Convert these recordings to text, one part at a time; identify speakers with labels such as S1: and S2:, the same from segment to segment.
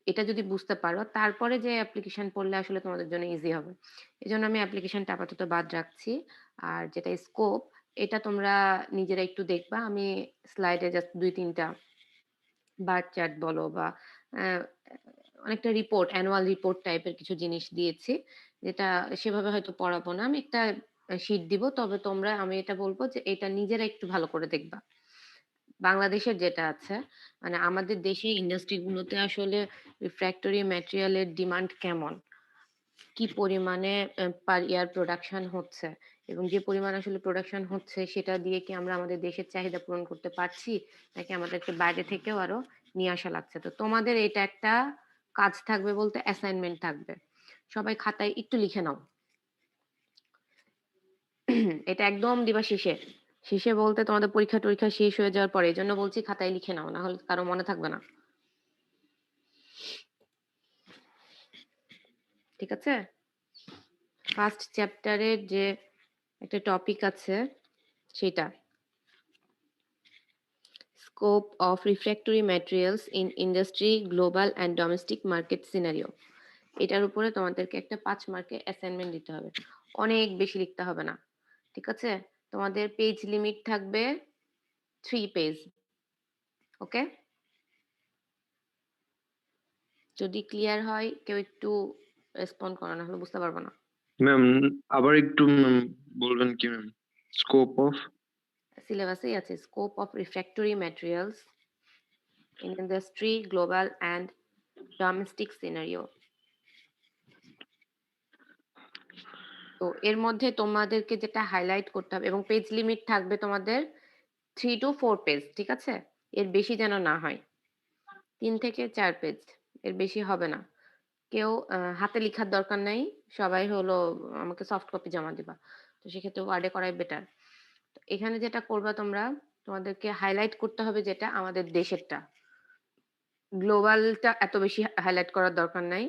S1: এটা যদি বুঝতে পারো তারপরে যে অ্যাপ্লিকেশন পড়লে আসলে তোমাদের জন্য ইজি হবে। এজন্য আমি অ্যাপ্লিকেশনটা আপাতত বাদ রাখছি। আর যেটা স্কোপ এটা তোমরা নিজেরা একটু দেখবা। আমি স্লাইডে জাস্ট ২-৩ টা বার চার্ট বলো বা অ্যা অনেকটা রিপোর্ট, অ্যানুয়াল রিপোর্ট টাইপের কিছু জিনিস দিয়েছি। যেটা সেভাবে হয়তো পড়াবো না। আমি একটা শিট দিব। তবে তোমরা আমি এটা বলব যে এটা নিজেরা একটু ভালো করে দেখবা। বাংলাদেশের যেটা আছে, মানে আমাদের দেশে ইন্ডাস্ট্রি গুলোতে আসলে রিফ্র্যাক্টরি ম্যাটেরিয়াল এর ডিমান্ড কেমন? কি পরিমাণে পার ইয়ার প্রোডাকশন হচ্ছে এবং যে পরিমাণ আসলে প্রোডাকশন হচ্ছে সেটা দিয়ে কি আমরা আমাদের দেশের চাহিদা পূরণ করতে পারছি? নাকি আমাদেরকে বাইরে থেকেও আরো নিয়ে আসা লাগছে? তো তোমাদের এটা একটা কাজ থাকবে বলতে অ্যাসাইনমেন্ট থাকবে। সবাই খাতায় একটু লিখে নাও। এটা একদম দিবা শেষে। শেষে বলতে তোমাদের পরীক্ষা-টরীক্ষা শেষ হয়ে যাওয়ার পরে। এজন্য বলছি খাতায় লিখে নাও। না হলে কারো মনে থাকবে না। ঠিক আছে? ফার্স্ট চ্যাপ্টারের যে একটা টপিক আছে সেটা। Scope of refractory materials in industry, global and domestic market scenario. এটার উপরে তোমাদেরকে একটা ৫ মার্কের অ্যাসাইনমেন্ট দিতে হবে। অনেক বেশি লিখতে হবে না। ঠিক আছে? তোমাদের পেজ লিমিট থাকবে 3 পেজ। ওকে? যদি ক্লিয়ার হয় কেউ একটু রেসপন্ড করো, না হলে বুঝতে পারবো না।
S2: ম্যাম আবার একটু ম্যাম বলবেন কি ম্যাম? স্কোপ অফ
S1: সিলেবাসেই আছে Scope of refractory materials in industry, global and domestic scenario. তো এর মধ্যে তোমাদেরকে যেটা হাইলাইট করতে হবে এবং পেজ লিমিট থাকবে তোমাদের 3 to 4 পেজ। ঠিক আছে? এর বেশি যেন না হয়। ৩ থেকে ৪ পেজ। এর বেশি হবে না। কেউ হাতে লিখার দরকার নাই। সবাই হলো আমাকে সফট কপি জমা দিবা। তো সেক্ষেত্রে ওয়ার্ডে করাই বেটার। তো এখানে যেটা করবা তোমরা, তোমাদেরকে হাইলাইট করতে হবে যেটা আমাদের দেশেরটা। গ্লোবালটা এত বেশি হাইলাইট করার দরকার নাই।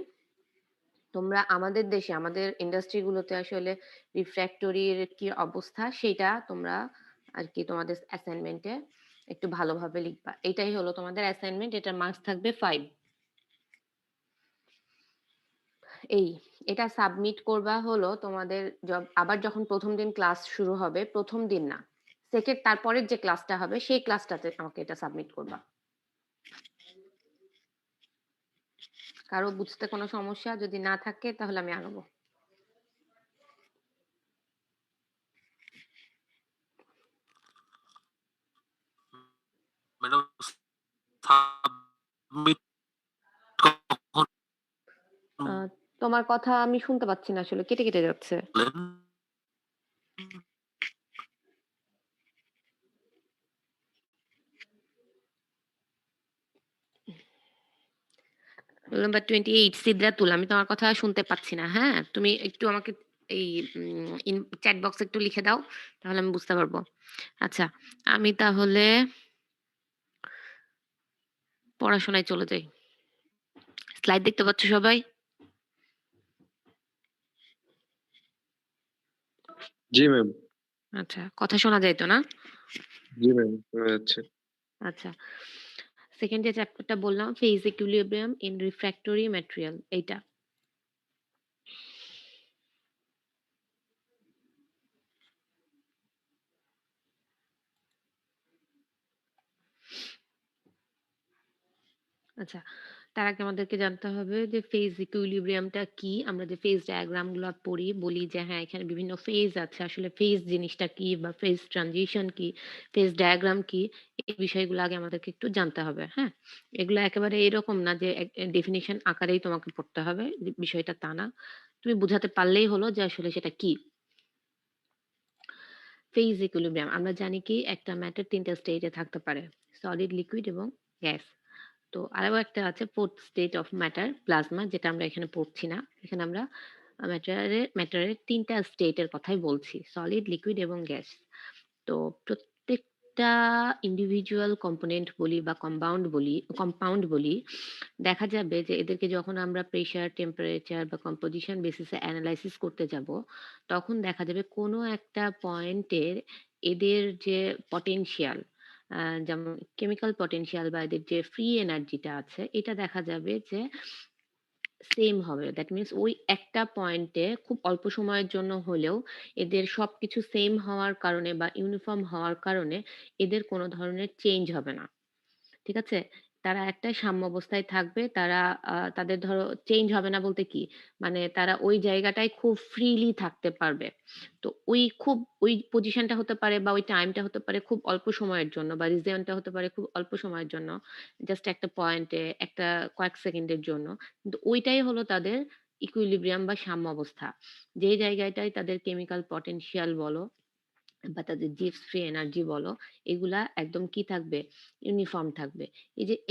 S1: তোমরা আমাদের দেশে আমাদের ইন্ডাস্ট্রি গুলোতে আসলে রিফ্র্যাক্টরির কি অবস্থা সেটা তোমরা আর কি তোমাদের অ্যাসাইনমেন্টে একটু ভালোভাবে লিখবা। এটাই হলো তোমাদের অ্যাসাইনমেন্ট। এটার মার্কস থাকবে 5। এই এটা সাবমিট করবা হলো তোমাদের আবার যখন প্রথম দিন ক্লাস শুরু হবে, প্রথম দিন না, সেকেন্ড তারপরের যে ক্লাসটা হবে সেই ক্লাসটাতে আমাকে এটা সাবমিট করবা। কারো বুঝতে কোনো সমস্যা যদি না থাকে তাহলে আমি আগাবো।
S3: ম্যাডাম সাবমিট কখন
S1: তোমার কথা আমি শুনতে পাচ্ছি না, আসলে কেটে কেটে যাচ্ছে।
S3: বলেন?
S1: Roll number 28 Sidratul. আমি তোমার কথা শুনতে পাচ্ছি না। হ্যাঁ, তুমি একটু আমাকে এই চ্যাট বক্সে একটু লিখে দাও, তাহলে আমি বুঝতে পারবো। আচ্ছা, আমি তাহলে পড়াশোনায় চলে যাই। স্লাইড দেখতে পাচ্ছ সবাই?
S2: জি ম্যাম।
S1: আচ্ছা, কথা শোনা যায় তো না?
S2: জি ম্যাম, শোনা যাচ্ছে।
S1: আচ্ছা, সেকেন্ড যে চ্যাপ্টারটা বললাম phase equilibrium in refractory material, এইটা। আচ্ছা, তার আগে আমাদেরকে জানতে হবে যে ফেজ ইকুইলিব্রিয়ামটা কি? আমরা যে ফেজ ডায়াগ্রাম গুলা পড়ি, বলি যে হ্যাঁ, এখানে বিভিন্ন ফেজ আছে। আসলে ফেজ জিনিসটা কি বা ফেজ ট্রানজিশন কি, ফেজ ডায়াগ্রাম কি? এই বিষয়গুলো আগে আমাদেরকে একটু জানতে হবে। হ্যাঁ? এগুলো একেবারে এরকম না যে ডেফিনিশন আকারেই তোমাকে পড়তে হবে। বিষয়টা তা না। তুমি বুঝাতে পারলেই হলো যে আসলে সেটা কি। ফেজ ইকুইলিব্রিয়াম আমরা জানি কি একটা ম্যাটার ৩ টা স্টেটে থাকতে পারে। সলিড, লিকুইড এবং গ্যাস। তো আরো একটা আছে fourth state of matter plasma, যেটা আমরা এখানে পড়ছি না। এখানে আমরা ম্যাটারের ৩ টা স্টেটের কথাই বলছি। সলিড, লিকুইড এবং গ্যাস। তো প্রত্যেকটা ইন্ডিভিজুয়াল কম্পোনেন্ট বলি বা কম্পাউন্ড বলি, দেখা যাবে যে এদেরকে যখন আমরা প্রেশার, টেম্পারেচার বা কম্পোজিশন বেসিসে এনালাইসিস করতে যাব, তখন দেখা যাবে কোনো একটা পয়েন্টের এদের যে পটেনশিয়াল যেমন কেমিক্যাল পটেনশিয়াল বা এদের যে ফ্রি এনার্জিটা আছে এটা দেখা যাবে যে সেম হবে। দ্যাট মিনস ওই একটা পয়েন্টে খুব অল্প সময়ের জন্য হলেও এদের সবকিছু সেম হওয়ার কারণে বা ইউনিফর্ম হওয়ার কারণে এদের কোনো ধরনের চেঞ্জ হবে না। ঠিক আছে? তারা একটা সাম্যাবস্থায় থাকবে। তারা তাদের ধরো চেঞ্জ হবে না বলতে কি? মানে তারা ওই জায়গাটায় খুব ফ্রিলি থাকতে পারবে। তো ওই পজিশনটা হতে পারে বা ওই টাইমটা হতে পারে খুব অল্প সময়ের জন্য বা রিজিয়নটা হতে পারে খুব অল্প সময়ের জন্য। জাস্ট একটা পয়েন্টে একটা কয়েক সেকেন্ডের জন্য। কিন্তু ওইটাই হলো তাদের ইকুইলিব্রিয়াম বা সাম্যাবস্থা। যেই জায়গাটায় তাদের কেমিক্যাল পটেনশিয়াল বলো বা তাদের জিভস ফ্রি এনার্জি বলো, এগুলা একদম কি থাকবে? ইউনিফর্ম থাকবে।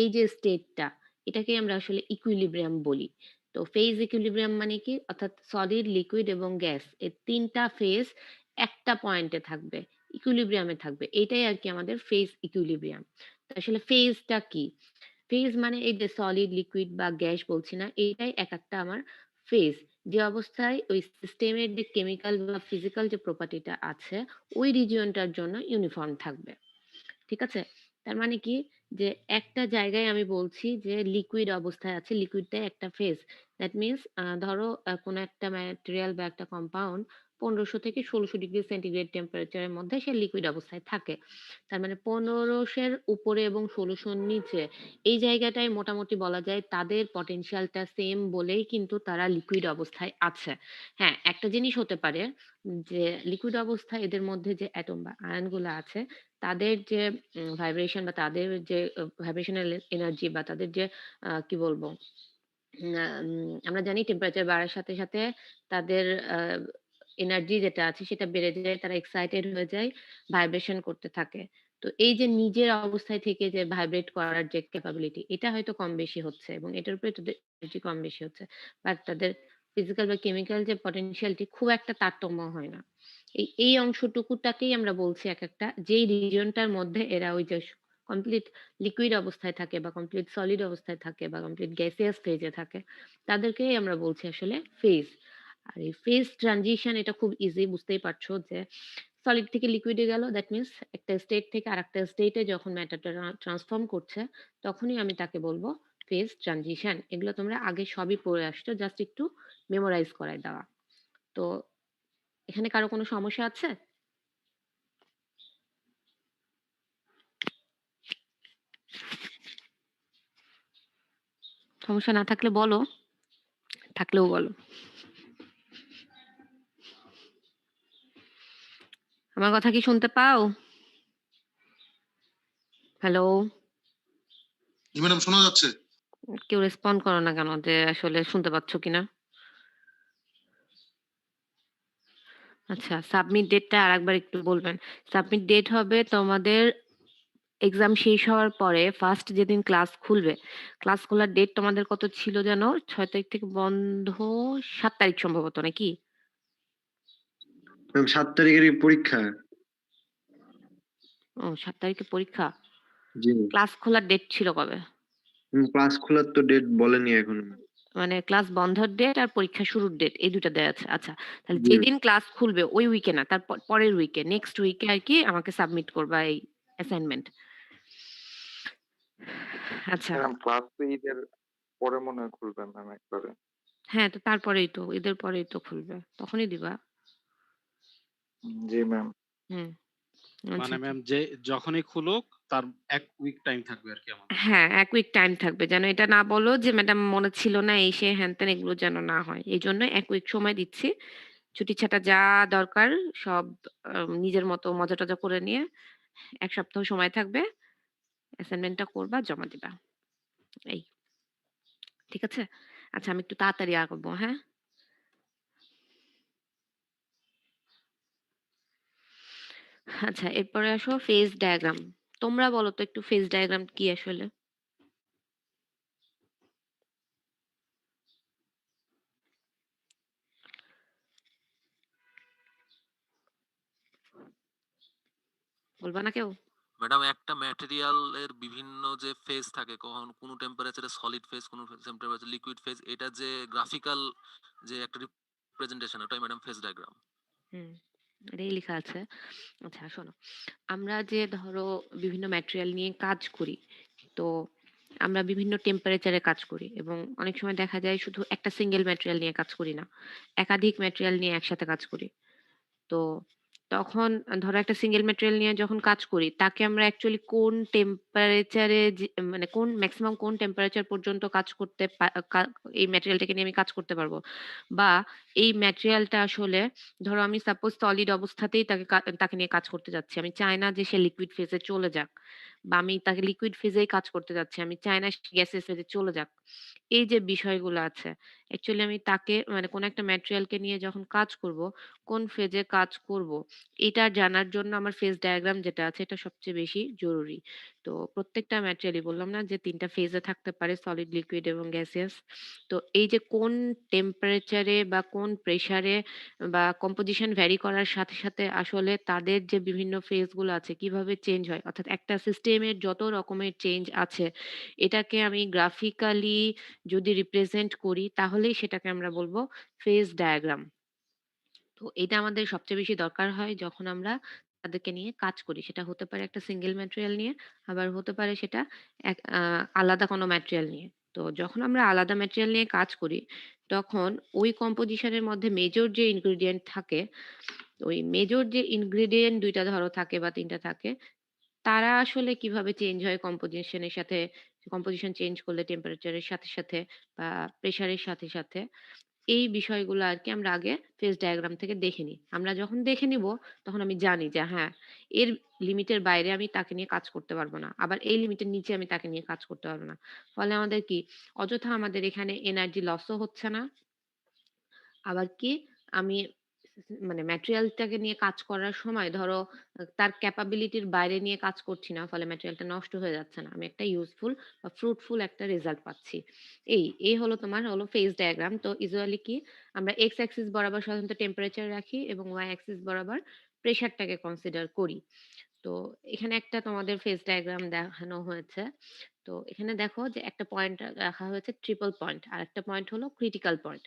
S1: এই যে স্টেটটা, এটাকেই আমরা আসলে ইকুইলিব্রিয়াম বলি। তো ফেজ ইকুইলিব্রিয়াম মানে কি? অর্থাৎ সলিড, লিকুইড এবং গ্যাস এই ৩ টা ফেজ একটা পয়েন্টে থাকবে, ইকুইলিব্রিয়ামে থাকবে। এইটাই আরকি আমাদের ফেজ ইকুইলিব্রিয়াম। তো আসলে ফেজটা কি? ফেজ মানে এই যে সলিড, লিকুইড বা গ্যাস বলছি না, এইটাই একেকটা আমার ফেজ। যে অবস্থায় ওই সিস্টেমের যে কেমিক্যাল বা ফিজিক্যাল যে প্রপার্টিটা আছে, ওই রিজিয়নটার জন্য ইউনিফর্ম থাকবে। ঠিক আছে? তার মানে কি? যে একটা জায়গায় আমি বলছি যে লিকুইড অবস্থায় আছে, লিকুইডটাই একটা ফেজ। দ্যাট মিনস ধরো কোনো একটা ম্যাটেরিয়াল বা একটা কম্পাউন্ড ১৫০০ থেকে ১৬০০ ডিগ্রি সেন্টিগ্রেড টেম্পারেচারের মধ্যে সে লিকুইড অবস্থায় থাকে। তার মানে ১৫০০ এর উপরে এবং ১৬০০ র নিচে এই জায়গাটায় মোটামুটি বলা যায় তাদের পটেনশিয়ালটা সেম বলেই কিন্তু তারা লিকুইড অবস্থায় আছে। হ্যাঁ, একটা জিনিস হতে পারে যে লিকুইড অবস্থায় এদের মধ্যে যে অ্যাটম বা আয়ন গুলা আছে তাদের যে ভাইব্রেশন বা তাদের যে ভাইব্রেশনাল এনার্জি বা তাদের যে কি বলবো আমরা জানি টেম্পারেচার বাড়ার সাথে সাথে তাদের এনার্জি যেটা আছে সেটা বেড়ে যায়, তারা এক্সাইটেড হয়ে যায়, ভাইব্রেশন করতে থাকে। তো এই যে নিজের অবস্থায় থেকে যে ভাইব্রেট করার যে ক্যাপাবিলিটি এটা হয়তো কম বেশি হচ্ছে এবং এটার উপরে তাদের এনার্জি কম বেশি হচ্ছে, বাট তাদের ফিজিক্যাল বা কেমিক্যাল যে পটেনশিয়ালটি খুব একটা তারতম্য হয় না। এই অংশটুকুটাকেই আমরা বলছি একেকটা যেই রিজিয়নটার মধ্যে এরা ওই যে কমপ্লিট লিকুইড অবস্থায় থাকে বা কমপ্লিট সলিড অবস্থায় থাকে বা কমপ্লিট গ্যাসিয়াস ফেজে থাকে, তাদেরকেই আমরা বলছি আসলে ফেজ। আর এই ফেজ ট্রানজিশন এটা খুব ইজি, বুঝতেই পারছো যে সলিড থেকে লিকুইডে গেল, দ্যাট মিনস একটা স্টেট থেকে আরেকটা স্টেটে যখন ম্যাটারটা ট্রান্সফর্ম করছে তখনই আমি তাকে বলবো ফেজ ট্রানজিশন। এগুলো তোমরা আগে সবই পড়ে আসছো, জাস্ট একটু মেমোরাইজ করায় দেওয়া। তো এখানে কারো কোনো সমস্যা আছে? সমস্যা না থাকলে বলো, থাকলেও বলো। আমার কথা কি শুনতে পাও? হ্যালো?
S3: জি ম্যাডাম, শোনা যাচ্ছে।
S1: কেউ রেসপন্ড করো না কেন যে আসলে শুনতে পাচ্ছ কিনা? আচ্ছা, সাবমিট ডেটটা আরেকবার একটু বলবেন। সাবমিট ডেট হবে তোমাদের এক্সাম শেষ হওয়ার পরে ফার্স্ট যেদিন ক্লাস খুলবে। ক্লাস খোলার ডেট তোমাদের কত ছিল যেন? ৬ তারিখ থেকে বন্ধ, ৭ তারিখ সম্ভবত নাকি?
S2: ম্যাম ৭ তারিখেরই পরীক্ষা।
S1: ৭ তারিখে পরীক্ষা।
S2: জি।
S1: ক্লাস খোলার ডেট ছিল কবে?
S2: ক্লাস খোলার তো ডেট বলেনি এখনো।
S1: মানে ক্লাস বন্ধের ডেট আর পরীক্ষা শুরুর ডেট এই ২ টা দেয়া আছে। আচ্ছা। তাহলে
S2: জি।
S1: যেদিন ক্লাস খুলবে ওই উইকে না, তার পরের উইকে, নেক্সট উইকে আরকি আমাকে সাবমিট করবা এই অ্যাসাইনমেন্ট। আচ্ছা।
S4: ম্যাম ক্লাস তো ঈদের পরে মনে হয় খুলবে ম্যাম একবারে।
S1: হ্যাঁ, তো তারপরেই তো ঈদের পরেই তো খুলবে। তখনই দিবা।
S4: জি ম্যাম।
S1: হুম। আচ্ছা,
S5: মানে
S1: আচ্ছা।
S5: ম্যাম যে যখনই খুলুক তার ১ উইক টাইম থাকবে আরকি আমাদের।
S1: হ্যাঁ, ১ উইক টাইম থাকবে। যেন এটা না বলো যে ম্যাডাম মনে ছিল না এই সেই হ্যান-ত্যান, এগুলো যেন না হয়। এজন্য ১ উইক সময় দিচ্ছি। ছুটি-ছাটা যা দরকার সব নিজের মতো মজা-টজা করে নিয়ে ১ সপ্তাহ সময় থাকবে। অ্যাসাইনমেন্টটা করবা, জমা দিবা। এই। ঠিক আছে? আচ্ছা, আমি একটু তাড়াতাড়ি আগাবো, হ্যাঁ? আচ্ছা, এরপরে আসো ফেজ ডায়াগ্রাম। তোমরা বলো তো একটু ফেজ ডায়াগ্রাম কি আসলে? বলবা না কেউ?
S3: ম্যাডাম, একটা ম্যাটেরিয়াল এর বিভিন্ন যে ফেজ থাকে, কখন কোন টেম্পারেচারে সলিড ফেজ, কোন টেম্পারেচারে লিকুইড ফেজ, এটা যে গ্রাফিক্যাল যে একটা রিপ্রেজেন্টেশন, ওটাই ম্যাডাম ফেজ ডায়াগ্রাম।
S1: হুম। এটাই লেখা আছে। আচ্ছা শোনো, আমরা যে ধরো বিভিন্ন ম্যাটেরিয়াল নিয়ে কাজ করি, তো আমরা বিভিন্ন টেম্পারেচারে কাজ করি এবং অনেক সময় দেখা যায় শুধু একটা সিঙ্গেল ম্যাটেরিয়াল নিয়ে কাজ করি না, একাধিক ম্যাটেরিয়াল নিয়ে একসাথে কাজ করি। তো তখন ধরো একটা সিঙ্গেল ম্যাটেরিয়াল নিয়ে যখন কাজ করি, তাকে আমরা অ্যাকচুয়ালি কোন টেম্পারেচারে মানে কোন ম্যাক্সিমাম কোন টেম্পারেচার পর্যন্ত কাজ করতে এই ম্যাটেরিয়ালটাকে নিয়ে আমি কাজ করতে পারবো, বা এই ম্যাটেরিয়ালটা আসলে ধরো আমি সাপোজ সলিড অবস্থাতেই তাকে নিয়ে কাজ করতে যাচ্ছি, আমি চাই না যে সে লিকুইড ফেজে চলে যাক, বা আমি তাকে লিকুইড ফেজেই কাজ করতে যাচ্ছি, আমি চাই না গ্যাসের ফেজে চলে যাক। এই যে বিষয়গুলো আছে, অ্যাকচুয়ালি আমি তাকে মানে কোন একটা ম্যাটেরিয়ালকে নিয়ে যখন কাজ করব, কোন ফেজে কাজ করব, এটা জানার জন্য আমার ফেজ ডায়াগ্রাম যেটা আছে এটা সবচেয়ে বেশি জরুরি। তো প্রত্যেকটা ম্যাটেরিয়ালই বললাম না যে ৩ টা ফেজে থাকতে পারে, সলিড, লিকুইড এবং গ্যাসিয়াস। তো এই যে কোন টেম্পারেচারে বা কোন প্রেসারে বা কম্পোজিশন ভ্যারি করার সাথে, সাথে আসলে তাদের যে বিভিন্ন ফেজ গুলো আছে কিভাবে চেঞ্জ হয়, অর্থাৎ একটা সিস্টেমের যত রকমের চেঞ্জ আছে, এটাকে আমি গ্রাফিক্যালি যদি রিপ্রেজেন্ট করি তাহলেই সেটাকে আমরা বলবো ফেজ ডায়াগ্রাম। তো এটা আমাদের সবচেয়ে বেশি দরকার হয় যখন আমরা তাদেরকে নিয়ে কাজ করি। সেটা হতে পারে একটা সিঙ্গেল ম্যাটেরিয়াল নিয়ে, আবার হতে পারে সেটা আলাদা কোনো ম্যাটেরিয়াল নিয়ে। তো যখন আমরা আলাদা ম্যাটেরিয়াল নিয়ে কাজ করি, তখন ওই কম্পোজিশনের মধ্যে মেজর যে ইনগ্রিডিয়েন্ট থাকে, ওই মেজর যে ইনগ্রিডিয়েন্ট ২ টা ধরো থাকে বা ৩ টা থাকে, তারা আসলে কিভাবে চেঞ্জ হয় কম্পোজিশনের সাথে, কম্পোজিশন চেঞ্জ করলে টেম্পারেচারের সাথে, সাথে বা প্রেশারের সাথে, সাথে এই বিষয়গুলো আরকি আমরা আগে ফেজ ডায়াগ্রাম থেকে দেখে নিই। আমরা যখন দেখে নিব, তখন আমি জানি যে হ্যাঁ, এর লিমিটের বাইরে আমি তাকে নিয়ে কাজ করতে পারব না। আবার এই লিমিটের নিচে আমি তাকে নিয়ে কাজ করতে পারব না। ফলে আমাদের কি অযথা আমাদের এখানে এনার্জি লসও হচ্ছে না। আবার কি আমি মানে ম্যাটেরিয়ালটাকে নিয়ে কাজ করার সময় ধরো তার ক্যাপাবিলিটির বাইরে নিয়ে কাজ করছি না, ফলে ম্যাটেরিয়ালটা নষ্ট হয়ে যাচ্ছে না, আমি একটা ইউজফুল বা ফ্রুটফুল একটা রেজাল্ট পাচ্ছি। এই হলো তোমার হলো ফেজ ডায়াগ্রাম। তো ইউজুয়ালি কি আমরা এক্স অ্যাক্সিস বরাবর সাধারণত টেম্পারেচার রাখি এবং ওয়াই অ্যাক্সিস বরাবর প্রেশারটাকে কনসিডার করি। তো এখানে একটা তোমাদের ফেজ ডায়াগ্রাম দেখানো হয়েছে। তো এখানে দেখো যে একটা পয়েন্ট রাখা হয়েছে ট্রিপল পয়েন্ট, আর একটা পয়েন্ট হলো ক্রিটিক্যাল পয়েন্ট।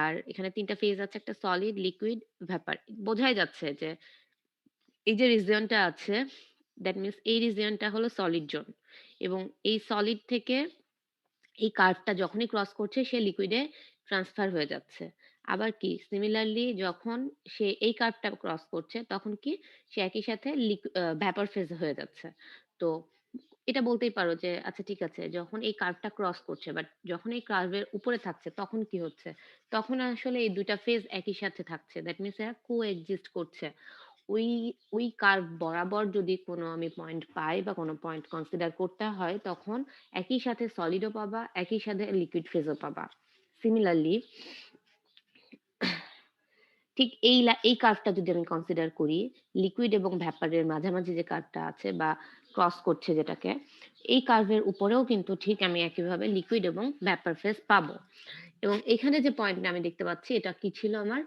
S1: আর এখানে ৩ টা ফেজ আছে, একটা সলিড, লিকুইড, ভ্যাপার। বোঝাই যাচ্ছে যে এই যে রিজিয়নটা আছে, দ্যাট মিনস এই রিজিয়নটা হলো সলিড জোন, এবং এই সলিড থেকে এই কার্ভটা যখনই ক্রস করছে সে লিকুইডে ট্রান্সফার হয়ে যাচ্ছে। আবার কি সিমিলারলি যখন সে এই কার্ভটা ক্রস করছে তখন কি সে একই সাথে ভ্যাপর ফেজ হয়ে যাচ্ছে। তো এটা বলতেই পারো যে আচ্ছা ঠিক আছে, যখন এই কার্ভটা ক্রস করছে বাট যখন এই কার্ভের উপরে থাকছে তখন কি হচ্ছে, তখন আসলে এই ২ টা ফেজ একই সাথে থাকছে, দ্যাট মিনস এরা কো এক্সিস্ট করছে। ওই ওই কার্ভ বরাবর যদি কোনো আমি পয়েন্ট পাই বা কোনো পয়েন্ট কনসিডার করতে হয়, তখন একই সাথে সলিডও পাবা, একই সাথে লিকুইড ফেজও পাবা। সিমিলারলি ঠিক এই কার্ভটা যদি আমি কনসিডার করি, লিকুইড এবং ভ্যাপারের মাঝামাঝি যে কার্ভটা আছে বা ক্রস করছে যেটাকে, এই কার্ভের উপরেও কিন্তু ঠিক আমি একইভাবে লিকুইড এবং ভ্যাপার ফেজ পাবো। এবং এখানে যে পয়েন্টটা আমি দেখতে পাচ্ছি এটা কি ছিল আমার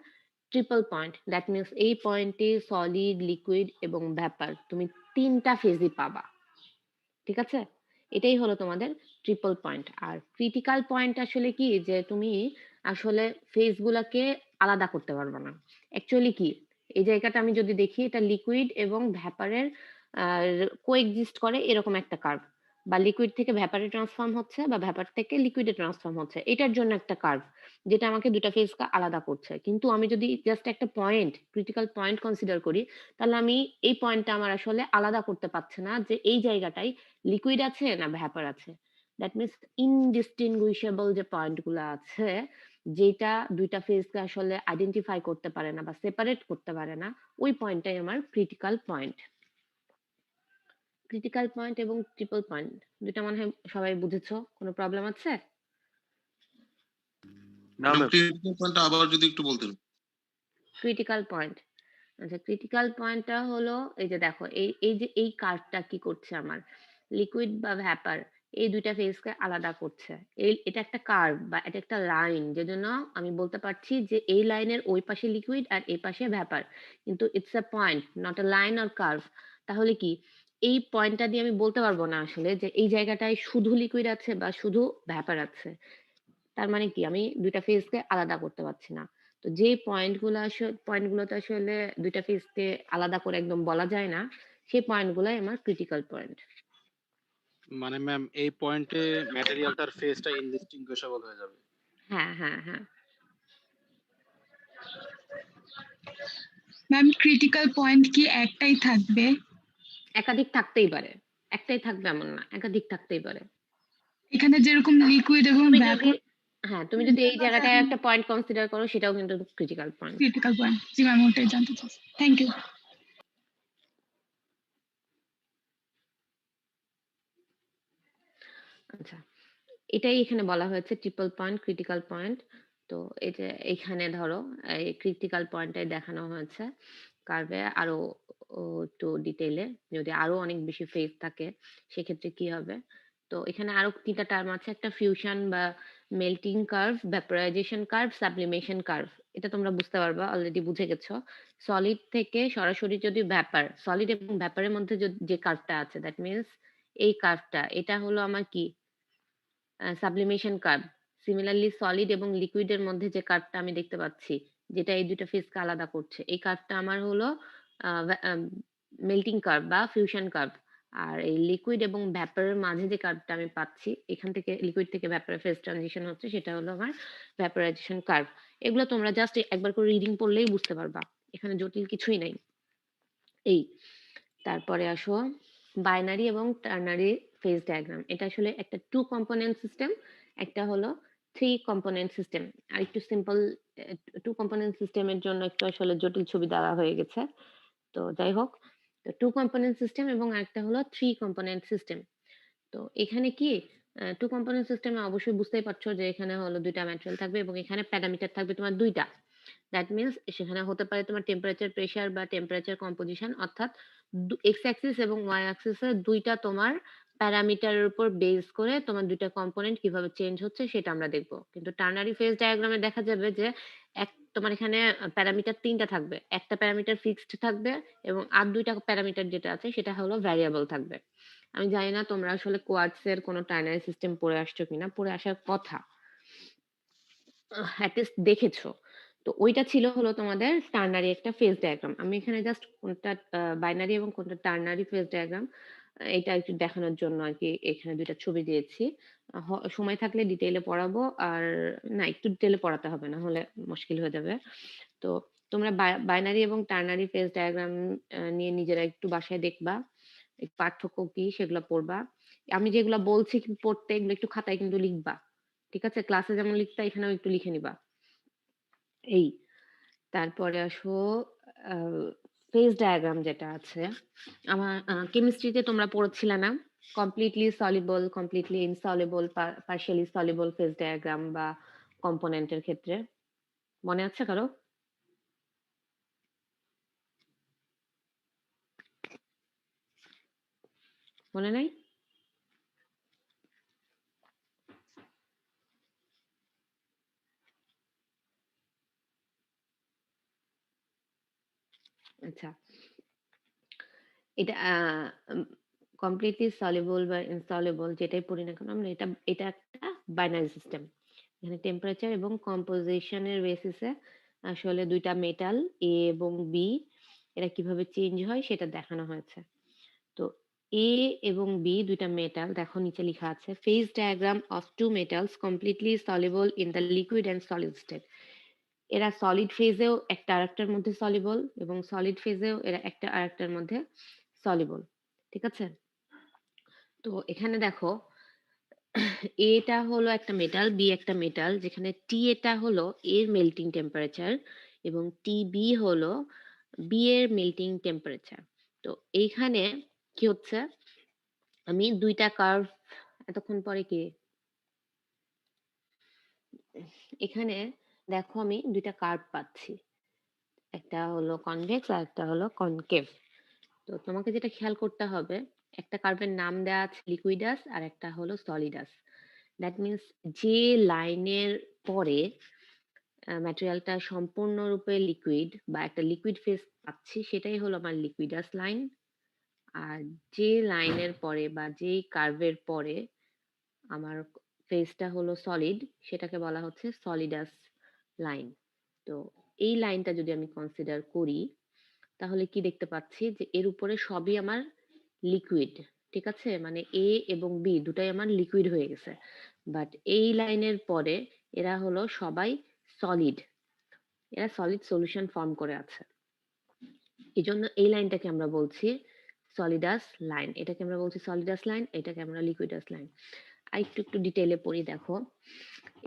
S1: ট্রিপল পয়েন্ট, দ্যাট মিনস এই পয়েন্টে সলিড, লিকুইড এবং ভ্যাপার তুমি ৩ টা ফেজই পাবা। ঠিক আছে? এটাই হলো তোমাদের ট্রিপল পয়েন্ট। আর ক্রিটিক্যাল পয়েন্ট আসলে কি যে তুমি আসলে ফেজ গুলাকে আলাদা করতে পারবে না। অ্যাকচুয়ালি কি এই জায়গাটা আমি যদি দেখি, এটা লিকুইড এবং ভ্যাপারের কোএক্সিস্ট করে এরকম একটা কার্ভ, বা লিকুইড থেকে ভ্যাপারে ট্রান্সফর্ম হচ্ছে বা ভ্যাপার থেকে লিকুইডে ট্রান্সফর্ম হচ্ছে, এটার জন্য একটা কার্ভ যেটা আমাকে দুটা ফেজকে আলাদা করছে। কিন্তু আমি যদি জাস্ট একটা পয়েন্ট, ক্রিটিক্যাল পয়েন্ট কনসিডার করি, তাহলে আমি এই পয়েন্টটা আমার আসলে আলাদা করতে পারছে না যে এই জায়গাটায় লিকুইড আছে না ভ্যাপার আছে। দ্যাট মিনস ইনডিস্টিংগুইশেবল যে পয়েন্ট গুলো আছে, যেটা ২ টা ফেজকে আসলে আইডেন্টিফাই করতে পারে না বা সেপারেট করতে পারে না, ওই পয়েন্টটাই আমার ক্রিটিক্যাল পয়েন্ট। ক্রিটিক্যাল পয়েন্ট এবং ট্রিপল পয়েন্ট ২ টা মনে হয় সবাই বুঝেছো? কোনো প্রবলেম আছে?
S2: না ম্যাম।
S6: ক্রিটিক্যাল পয়েন্টটা আবার যদি একটু বলতেন।
S1: ক্রিটিক্যাল পয়েন্ট, আচ্ছা ক্রিটিক্যাল পয়েন্টটা হলো এই যে দেখো এই যে এই কার্ভটা কি করছে আমার, লিকুইড বা ভ্যাপার এই ২ টা ফেজকে আলাদা করছে। এটা একটা কার্ভ বা এটা একটা লাইন, যেজন্য আমি বলতে পারছি যে এই লাইনের ওই পাশে লিকুইড আর এই পাশে ভ্যাপার। কিন্তু it's a point, not a line or curve. তাহলে কি এই পয়েন্টটা দিয়ে আমি বলতে পারবো না আসলে যে এই জায়গাটায় শুধু লিকুইড আছে বা শুধু ভ্যাপার আছে। তার মানে কি আমি ২ টা ফেজকে আলাদা করতে পারছি না। তো যে পয়েন্টগুলোতে আসলে দুইটা ফেজকে আলাদা করে একদম বলা যায় না, সেই পয়েন্টগুলাই আমার ক্রিটিক্যাল পয়েন্ট।
S5: মানে ম্যাম এই পয়েন্টে ম্যাটেরিয়ালটার ফেজটা ইনডিস্টিংগুইশেবল হয়ে যাবে।
S1: হ্যাঁ, হ্যাঁ, হ্যাঁ।
S7: ম্যাম ক্রিটিক্যাল পয়েন্ট কি একটাই থাকবে?
S1: একাধিক থাকতেই পারে। একটাই থাকবে এমন না, একাধিক থাকতেই পারে।
S7: এখানে যেরকম লিকুইড এবং
S1: তুমি যদি
S7: ভ্যাপর
S1: তুমি যদি এই জায়গাটায় একটা পয়েন্ট কনসিডার করো, সেটাও কিন্তু ক্রিটিক্যাল পয়েন্ট।
S7: Critical point. জি ম্যাম, ওটাই জানতে চাচ্ছি। Thank you.
S1: আচ্ছা, এটাই এখানে বলা হয়েছে ট্রিপল পয়েন্ট, ক্রিটিক্যাল পয়েন্ট। তো এই যে এখানে ধরো এই ক্রিটিক্যাল পয়েন্টটাই দেখানো হয়েছে কার্ভে আরো একটু ডিটেইলে। যদি আরো অনেক বেশি ফেজ থাকে সেক্ষেত্রে কি হবে? তো এখানে আরো ৩টা টার্ম আছে। একটা ফিউশন বা melting curve, vaporisation curve, sublimation curve. এটা তোমরা বুঝতে পারবা, অলরেডি বুঝে গেছো। সলিড থেকে সরাসরি যদি সলিড এবং ভ্যাপারের মধ্যে যে কার্ভটা আছে, দ্যাট মিন্স এই কার্ভটা, এটা হলো আমার কি সাবলিমেশন কার্ভ। সিমিলারলি সলিড এবং লিকুইডের মধ্যে যে কার্ভটা আমি দেখতে পাচ্ছি, যেটা এই দুইটা ফেজকে আলাদা করছে, এই কার্ভটা আমার হলো মেল্টিং কার্ভ বা ফিউশন কার্ভ। আর এই লিকুইড এবং ভ্যাপরের মাঝে যে কার্ভটা আমি পাচ্ছি, এখান থেকে লিকুইড থেকে ভ্যাপরে ফেজ ট্রানজিশন হচ্ছে, সেটা হলো আমার ভ্যাপোরাইজেশন কার্ভ। এগুলো তোমরা জাস্ট একবার করে রিডিং পড়লেই বুঝতে পারবা, এখানে জটিল কিছুই নাই। এই তারপরে আসো বাইনারি এবং টার্নারি ফেজ ডায়াগ্রাম। এটা আসলে একটা 2 কম্পোনেন্ট সিস্টেম, একটা হলো 3 কম্পোনেন্ট সিস্টেম। আর একটু সিম্পল 2 কম্পোনেন্ট সিস্টেমের জন্য একটু আসলে জটিল ছবি দেওয়া হয়ে গেছে। তো যাই হোক, তো 2 কম্পোনেন্ট সিস্টেম এবং আরেকটা হলো 3 কম্পোনেন্ট সিস্টেম। তো এখানে কি 2 কম্পোনেন্ট সিস্টেমে অবশ্যই বুঝতেই পারছো যে এখানে হলো 2টা ম্যাটেরিয়াল থাকবে এবং এখানে প্যারামিটার থাকবে তোমার 2টা। দ্যাট মিন্স সেখানে হতে পারে তোমার টেম্পারেচার, প্রেসার বা টেম্পারেচার কম্পোজিশন, অর্থাৎ এক্স অ্যাক্সিস এবং ওয়াই অ্যাক্সিস এর 2টা তোমার প্যারামিটারের উপর বেস করে তোমার 2টা কম্পোনেন্ট কিভাবে চেঞ্জ হচ্ছে সেটা আমরা দেখব। কিন্তু টার্নারি ফেজ ডায়াগ্রামে দেখা যাবে যে তোমার এখানে প্যারামিটার 3টা থাকবে। একটা প্যারামিটার ফিক্সড থাকবে এবং আর 2টা প্যারামিটার যেটা আছে সেটা হলো ভ্যারিয়েবল থাকবে। আমি জানি না তোমরা আসলে কোয়ার্টস এর কোনো টার্নারি সিস্টেম পড়ে আসছো কিনা, পড়ে আসার কথা, অ্যাটলিস্ট দেখেছো। তো ওইটা ছিল হলো তোমাদের টার্নারি একটা ফেজ ডায়াগ্রাম। আমি এখানে জাস্ট কোনটা বাইনারি এবং কোনটা টার্নারি ফেজ ডায়াগ্রাম এটা একটু দেখানোর জন্য আর কি এখানে 2টা ছবি দিয়েছি। সময় থাকলে ডিটেইলে পড়াবো, আর না একটু ডিটেইলে পড়াতে হবে, না হলে মুশকিল হয়ে যাবে। তো তোমরা বাইনারি এবং টার্নারি ফেজ ডায়াগ্রাম নিয়ে নিজেরা একটু বাসায় দেখবা, পার্থক্য কি সেগুলো পড়বা। আমি যেগুলো বলছি পড়তে, এগুলো একটু খাতায় কিন্তু লিখবা, ঠিক আছে? ক্লাসে যেমন লিখতা এখানেও একটু লিখে নিবা। এই তারপরে আসো ফেজ ডায়াগ্রাম যেটা আছে, আমার কেমিস্ট্রিতে তোমরা পড়েছিলে না? Completely soluble, completely insoluble, partially soluble phase diagram বা কম্পোনেন্টের ক্ষেত্রে মনে আছে কারো? মনে নাই? আচ্ছা, এটা কমপ্লিটলি সলিবল বা ইনসলিবল যেটাই পড়ি না কেন আমরা, এটা একটা বাইনারি সিস্টেম। এখানে টেম্পারেচার এবং কম্পোজিশনের বেসিসে আসলে 2টা মেটাল এ এবং বি এরা কিভাবে চেঞ্জ হয় সেটা দেখানো হয়েছে। তো এ এবং বি 2টা মেটাল, দেখো নিচে লেখা আছে phase diagram of 2 metals completely soluble in the liquid and solid state. এরা সলিড ফেজেও একটা আরেকটার মধ্যে সলিবল এবং সলিড ফেজেও এরা একটা আরেকটার মধ্যে সলিবল, ঠিক আছে? তো এখানে দেখো এটা হলো একটা মেটাল, বি একটা মেটাল, যেখানে টি এটা হলো এর মেল্টিং টেম্পারেচার এবং টিবি হলো বি এর মেল্টিং টেম্পারেচার। তো এইখানে কি হচ্ছে, আমি 2টা কার্ভ এতক্ষণ পরে কি এখানে দেখো আমি 2টা কার্ভ পাচ্ছি, একটা হলো কনভেক্স আর একটা হলো কনকেভ। তো তোমাকে যেটা খেয়াল করতে হবে, একটা কার্ভের নাম দেওয়া আছে লিকুইডাস আর একটা হলো সলিডাস। দ্যাট মিন্স যে লাইনের পরে ম্যাটেরিয়ালটা সম্পূর্ণরূপে লিকুইড বা একটা লিকুইড ফেজ পাচ্ছি সেটাই হলো আমার লিকুইডাস লাইন। আর যে লাইনের পরে বা যেই কার্ভের পরে আমার ফেজটা হলো সলিড, সেটাকে বলা হচ্ছে সলিডাস লাইন। তো তো এই লাইনটা যদি আমি কনসিডার করি তাহলে কি দেখতে পাচ্ছি যে এর উপরে সবই আমার লিকুইড, ঠিক আছে, মানে এ এবং বি দুটাই আমার লিকুইড হয়ে গেছে, বাট এই লাইনের পরে এরা হলো সবাই সলিড, এরা সলিড সলিউশন ফর্ম করে আছে। এই জন্য এই লাইনটাকে আমরা বলছি সলিডাস লাইন, এটাকে আমরা বলছি সলিডাস লাইন, এটাকে আমরা লিকুইডাস লাইন। আর একটু একটু ডিটেইলে পড়ি, দেখো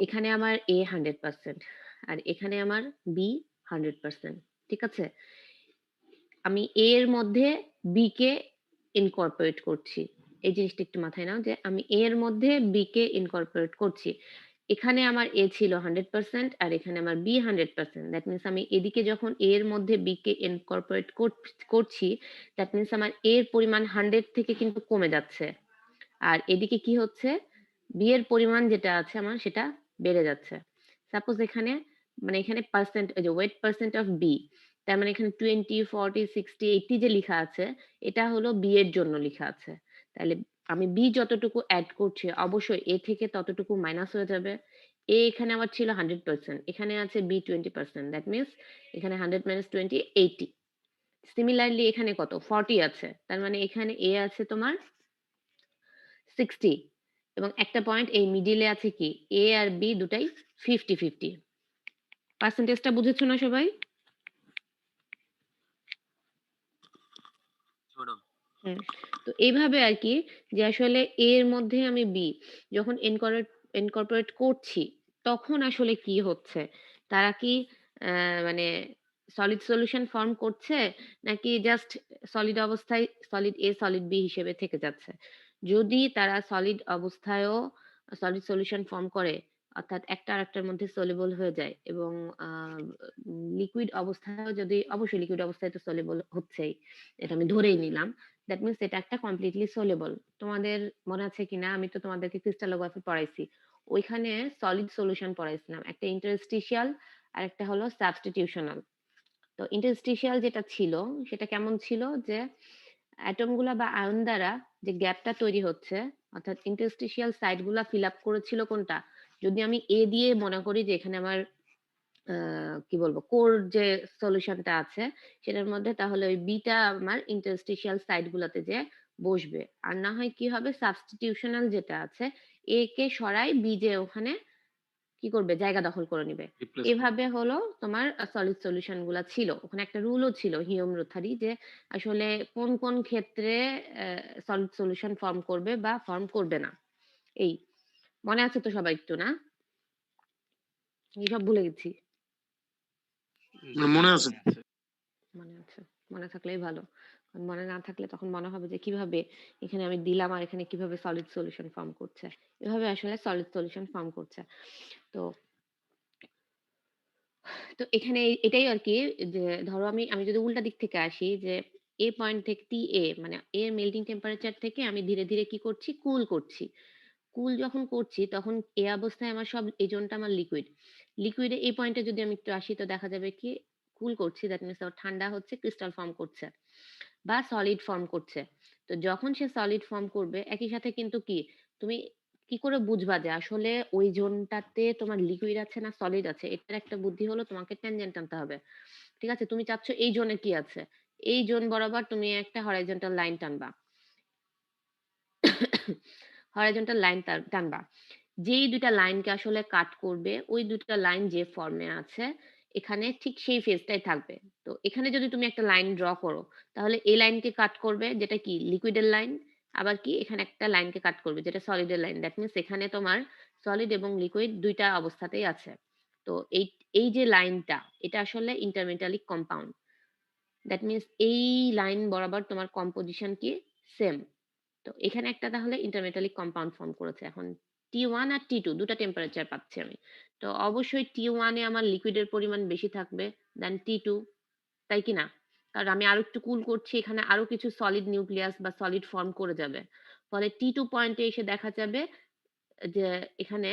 S1: এখানে আমার এ 100% আর এখানে আমার বি 100%, ঠিক আছে। আমি এ এর মধ্যে বি কে ইনকর্পোরেট করছি, এই জিনিসটা একটু মাথায় নাও যে আমি এ এর মধ্যে বি কে ইনকর্পোরেট করছি। এখানে আমার এ ছিল 100% আর এখানে আমার বি 100%, দ্যাট মিনস আমি এদিকে যখন এ এর মধ্যে বি কে ইনকর্পোরেট করছি, দ্যাট মিনস আমার এ এর পরিমাণ 100 থেকে কিন্তু কমে যাচ্ছে, আর এদিকে কি হচ্ছে, বি এর পরিমাণ যেটা আছে আমার সেটা বেড়ে যাচ্ছে। সাপোজ এখানে মানে এখানে পার্সেন্ট, যে ওয়েট পার্সেন্ট অফ বি, তার মানে এখানে 20, 40, 60, 80 যে লেখা আছে এটা হলো বি এর জন্য লেখা আছে। তাহলে আমি বি যতটুকু অ্যাড করছি অবশ্যই এ থেকে ততটুকু মাইনাস হয়ে যাবে। এ এখানে আমার ছিল 100%, এখানে আছে বি 20%, দ্যাট মিনস এখানে 100 minus 20 80। সিমিলারলি এখানে কত 40 আছে, তার মানে এখানে এ আছে তোমার 60 এবং একটা পয়েন্ট এই মিডিলে আছে কি এ আর বি দুটাই 50-50। পার্সেন্টেজটা বুঝেছো না সবাই?
S3: ম্যাডাম
S1: তো এইভাবে আর কি, যে আসলে এ এর মধ্যে আমি বি যখন ইনকর্পোরেট করছি তখন আসলে কি হচ্ছে, তারা কি মানে সলিড সলিউশন ফর্ম করছে নাকি জাস্ট সলিড অবস্থায় সলিড এ সলিড বি হিসেবে থেকে যাচ্ছে। যদি তারা সলিড অবস্থায়ও সলিড সলিউশন ফর্ম করে, অর্থাৎ একটা আরেকটার মধ্যে সলিবল হয়ে যায়, এবং লিকুইড অবস্থায়ও যদি, অবশ্যই লিকুইড অবস্থায় তো সলিবল হচ্ছেই, এটা আমি ধরেই নিলাম, দ্যাট মিনস এটা একটা কমপ্লিটলি সলিবল। তোমাদের মনে আছে কিনা, আমি তো তোমাদেরকে ক্রিস্টালোগ্রাফি পড়াইছি, ওইখানে সলিড সলিউশন পড়াইছিলাম, একটা ইন্টারস্টিশিয়াল আর একটা হলো সাবস্টিটিউশনাল। তো ইন্টারস্টিশিয়াল যেটা ছিল সেটা কেমন ছিল, যে অ্যাটম গুলা বা আয়ন দ্বারা যে গ্যাপটা তৈরি হচ্ছে, অর্থাৎ ইন্টারস্টিশিয়াল সাইড গুলা ফিল আপ করেছিল কোনটা, যদি আমি এ দিয়ে মনে করি যে এখানে আমার কি বলবো কোর যে সলিউশনটা আছে সেটার মধ্যে, তাহলে ওই বিটা আমার ইন্টারস্টিশিয়াল সাইড গুলাতে যে বসবে, আর না হয় কি হবে সাবস্টিটিউশনাল যেটা আছে এ কে সরাই বি যে ওখানে কি করবে জায়গা দখল করে নিবে।
S5: রিপ্লেস
S1: এভাবে হলো তোমার সলিড সলিউশন গুলা ছিল, ওখানে একটা রুলও ছিল হিউম রোথারি, যে আসলে কোন কোন ক্ষেত্রে সলিড সলিউশন ফর্ম করবে বা ফর্ম করবে না। এই মনে আছে তো সবাই একটু না, এইসব ভুলে গেছি?
S6: মনে আছে।
S1: মনে আছে, মনে থাকলেই ভালো, কারণ মনে না থাকলে তখন মনে হবে যে কিভাবে এখানে আমি দিলাম আর এখানে কিভাবে সলিড সলিউশন ফর্ম করছে, এভাবে আসলে সলিড সলিউশন ফর্ম করছে। তো তো এখানে এটাই আর কি, যে ধরো আমি আমি যদি উল্টা দিক থেকে আসি, যে এ পয়েন্ট থেকে টি এ মানে এর মেল্টিং টেম্পারেচার থেকে আমি ধীরে ধীরে কি করছি কুল করছি, কুল যখন করছি তখন এ অবস্থায় আমার সব এই জোনটা আমার লিকুইড, লিকুইডে এই পয়েন্টে যদি আমি একটু আসি তো দেখা যাবে কি কুল করছি, দ্যাট মিনস ঠান্ডা হচ্ছে, ক্রিস্টাল ফর্ম করছে বা সলিড ফর্ম করছে। তো যখন সে সলিড ফর্ম করবে একই সাথে কিন্তু কি তুমি কি করে বুঝবা যে আসলে ওই জোনটাতে তোমার লিকুইড আছে না সলিড আছে, এটার একটা বুদ্ধি হলো তোমাকে ট্যানজেন্ট টানতে হবে, ঠিক আছে। তুমি চাচ্ছ এই জোনে কি আছে, এই জোন বরাবর তুমি একটা হরাইজন্টাল লাইন টানবা, হরাইজন্টাল লাইন টানবা, যেই দুইটা লাইনকে আসলে কাট করবে ওই দুইটা লাইন যে ফর্মে আছে এখানে ঠিক সেই ফেজটাই থাকবে। তো এখানে যদি তুমি একটা লাইন ড্র করো তাহলে এই লাইনকে কাট করবে যেটা কি লিকুইডের লাইন, আবার কি এখানে একটা লাইনকে কাট করবে যেটা সলিডের লাইন, দ্যাট মিনস এখানে তোমার সলিড এবং লিকুইড দুইটা অবস্থাতেই আছে। তো এই এই যে লাইনটা এটা আসলে ইন্টারমেটালিক কম্পাউন্ড, দ্যাট মিনস এই লাইন বরাবর তোমার কম্পোজিশন কি সেম। তো এখানে একটা তাহলে ইন্টারমেটালিক কম্পাউন্ড ফর্ম করেছে। এখন T1 আর T2 দুটা টেম্পারেচার পাচ্ছি আমি, তো অবশ্যই T1 এ আমার লিকুইডের পরিমাণ বেশি থাকবে দেন T2, তাই কি না? কারণ আমি আরো একটু কুল করছি, এখানে আরো কিছু সলিড নিউক্লিয়াস বা সলিড ফর্ম করে যাবে, ফলে T2 পয়েন্টে এসে দেখা যাবে যে এখানে